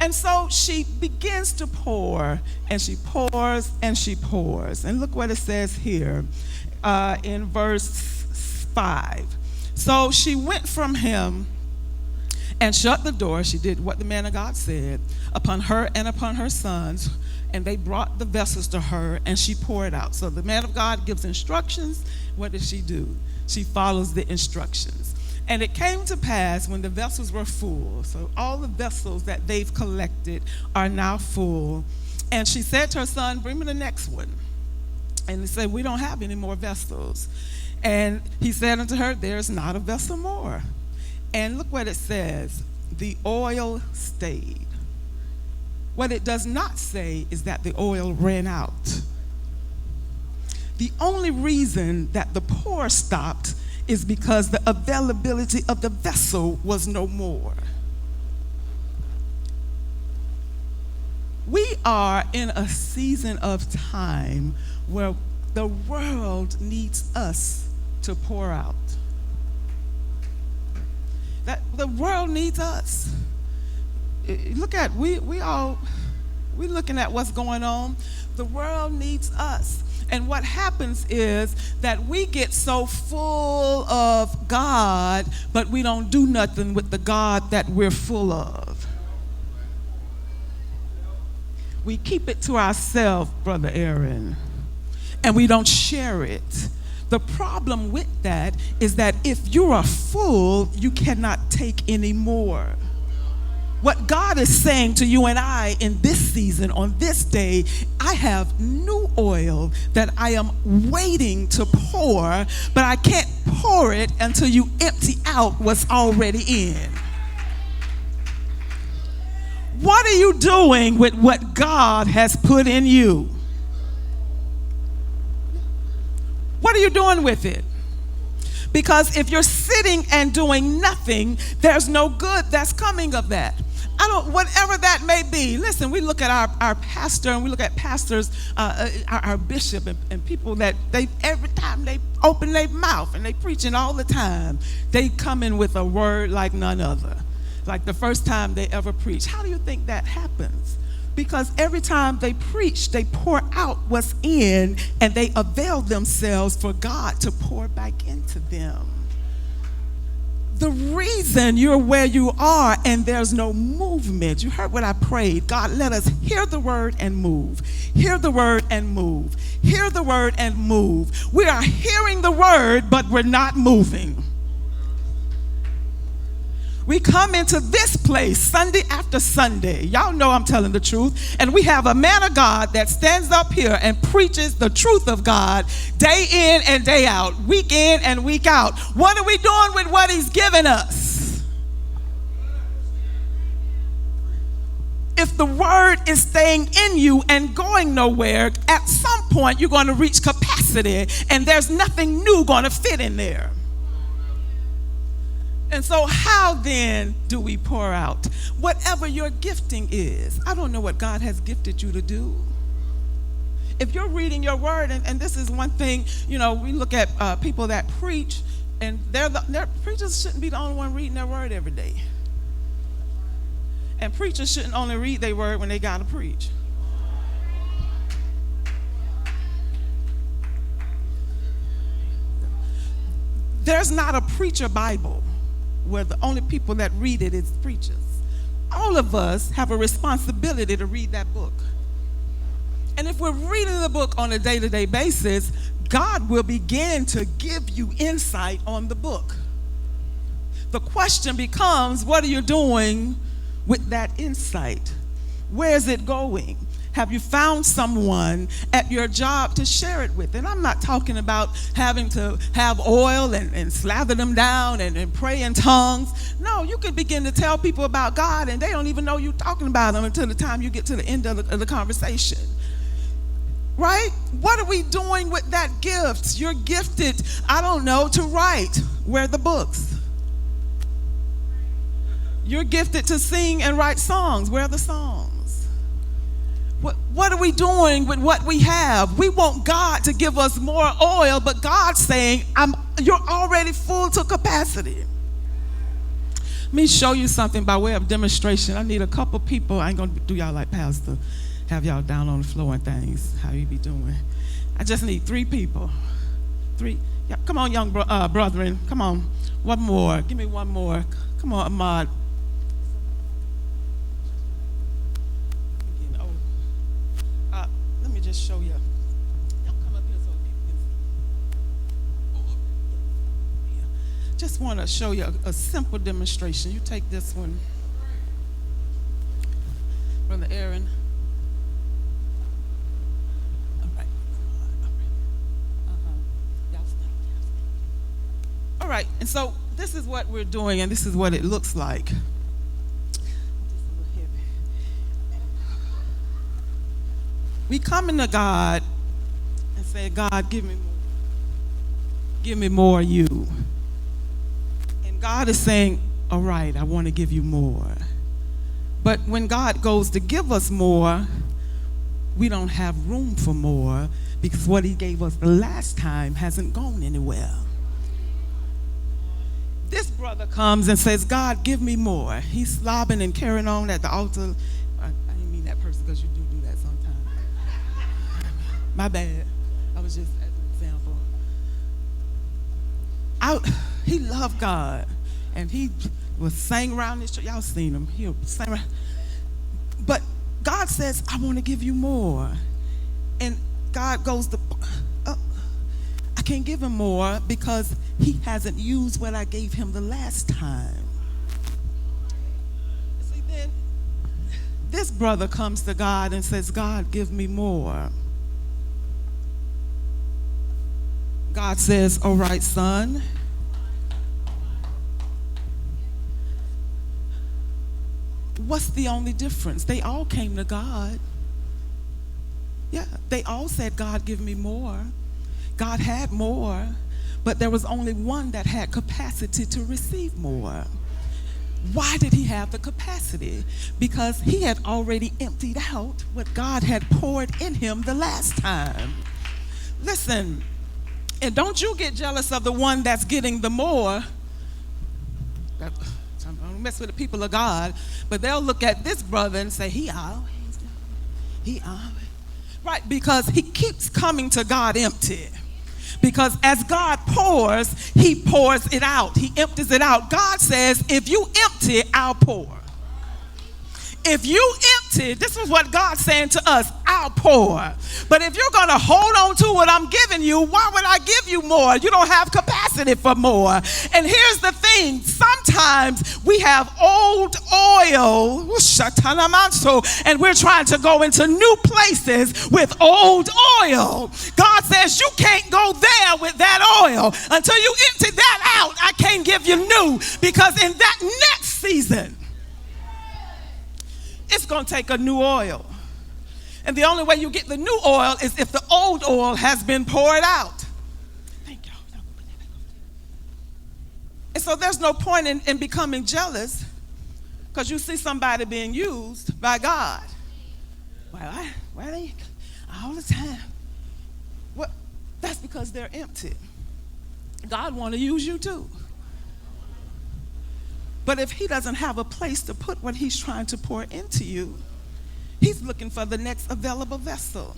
And so she begins to pour, and she pours, and she pours. And look what it says here in verse 5. So she went from him and shut the door. She did what the man of God said upon her and upon her sons. And they brought the vessels to her, and she poured out. So the man of God gives instructions. What does she do? She follows the instructions. And it came to pass when the vessels were full, so all the vessels that they've collected are now full. And she said to her son, bring me the next one. And he said, we don't have any more vessels. And he said unto her, there's not a vessel more. And look what it says, the oil stayed. What it does not say is that the oil ran out. The only reason that the pour stopped is because the availability of the vessel was no more. We are in a season of time where the world needs us to pour out. That the world needs us. Look at we're looking at what's going on. The world needs us. And what happens is that we get so full of God, but we don't do nothing with the God that we're full of. We keep it to ourselves, Brother Aaron, and we don't share it. The problem with that is that if you are full, you cannot take any more. What God is saying to you and I in this season, on this day, I have new oil that I am waiting to pour, but I can't pour it until you empty out what's already in. What are you doing with what God has put in you? What are you doing with it? Because if you're sitting and doing nothing, there's no good that's coming of that. Whatever that may be. Listen, we look at our pastor, and we look at pastors, our bishop, and people that every time they open their mouth and they preaching all the time, they come in with a word like none other, like the first time they ever preach. How do you think that happens? Because every time they preach, they pour out what's in, and they avail themselves for God to pour back into them. The reason you're where you are and there's no movement, you heard what I prayed. God, let us hear the word and move. Hear the word and move. Hear the word and move. We are hearing the word, but we're not moving. We come into this place Sunday after Sunday. Y'all know I'm telling the truth. And we have a man of God that stands up here and preaches the truth of God day in and day out, week in and week out. What are we doing with what he's given us? If the word is staying in you and going nowhere, at some point you're going to reach capacity, and there's nothing new going to fit in there. And so how then do we pour out? Whatever your gifting is. I don't know what God has gifted you to do. If you're reading your word, and this is one thing, we look at people that preach, and their preachers shouldn't be the only one reading their word every day. And preachers shouldn't only read their word when they got to preach. There's not a preacher Bible where the only people that read it is preachers. All of us have a responsibility to read that book. And if we're reading the book on a day-to-day basis, God will begin to give you insight on the book. The question becomes, what are you doing with that insight? Where is it going? Have you found someone at your job to share it with? And I'm not talking about having to have oil and slather them down and pray in tongues. No, you can begin to tell people about God, and they don't even know you're talking about them until the time you get to the end of the conversation. Right? What are we doing with that gift? You're gifted, to write. Where are the books? You're gifted to sing and write songs. Where are the songs? What are we doing with what we have? We want God to give us more oil, but God's saying, you're already full to capacity. Let me show you something by way of demonstration. I need a couple people. I ain't going to do y'all like Pastor, have y'all down on the floor and things, how you be doing. I just need 3 people. 3. Yeah, come on, young brethren. Come on. One more. Give me one more. Come on, Ahmad. Let me just show you. Y'all come up here so people can see. Just want to show you a simple demonstration. You take this one, Brother Aaron. All right. Y'all stand. All right. And so this is what we're doing, and this is what it looks like. We come into God and say, God, give me more. Give me more of you. And God is saying, all right, I want to give you more. But when God goes to give us more, we don't have room for more because what he gave us the last time hasn't gone anywhere. This brother comes and says, God, give me more. He's slobbing and carrying on at the altar. I didn't mean that person because you do that sometimes. My bad. I was just as an example. He loved God, and he was sang around this church. Y'all seen him. He sang around. But God says, I want to give you more. And God goes to, I can't give him more because he hasn't used what I gave him the last time. See, then this brother comes to God and says, God, give me more. God says, all right, son. What's the only difference? They all came to God. Yeah, they all said, God, give me more. God had more, but there was only one that had capacity to receive more. Why did he have the capacity? Because he had already emptied out what God had poured in him the last time. Listen. And don't you get jealous of the one that's getting the more. I don't mess with the people of God, but they'll look at this brother and say, he always. Right, because he keeps coming to God empty. Because as God pours, he pours it out. He empties it out. God says, if you empty, I'll pour. If you empty, this is what God's saying to us, I'll pour. But if you're going to hold on to what I'm giving you, why would I give you more? You don't have capacity for more. And here's the thing. Sometimes we have old oil, and we're trying to go into new places with old oil. God says you can't go there with that oil. Until you empty that out, I can't give you new. Because in that next season, it's going to take a new oil. And the only way you get the new oil is if the old oil has been poured out. Thank you. And so there's no point in becoming jealous because you see somebody being used by God. Well, they all the time. Well, that's because they're empty. God want to use you too. But if he doesn't have a place to put what he's trying to pour into you, he's looking for the next available vessel.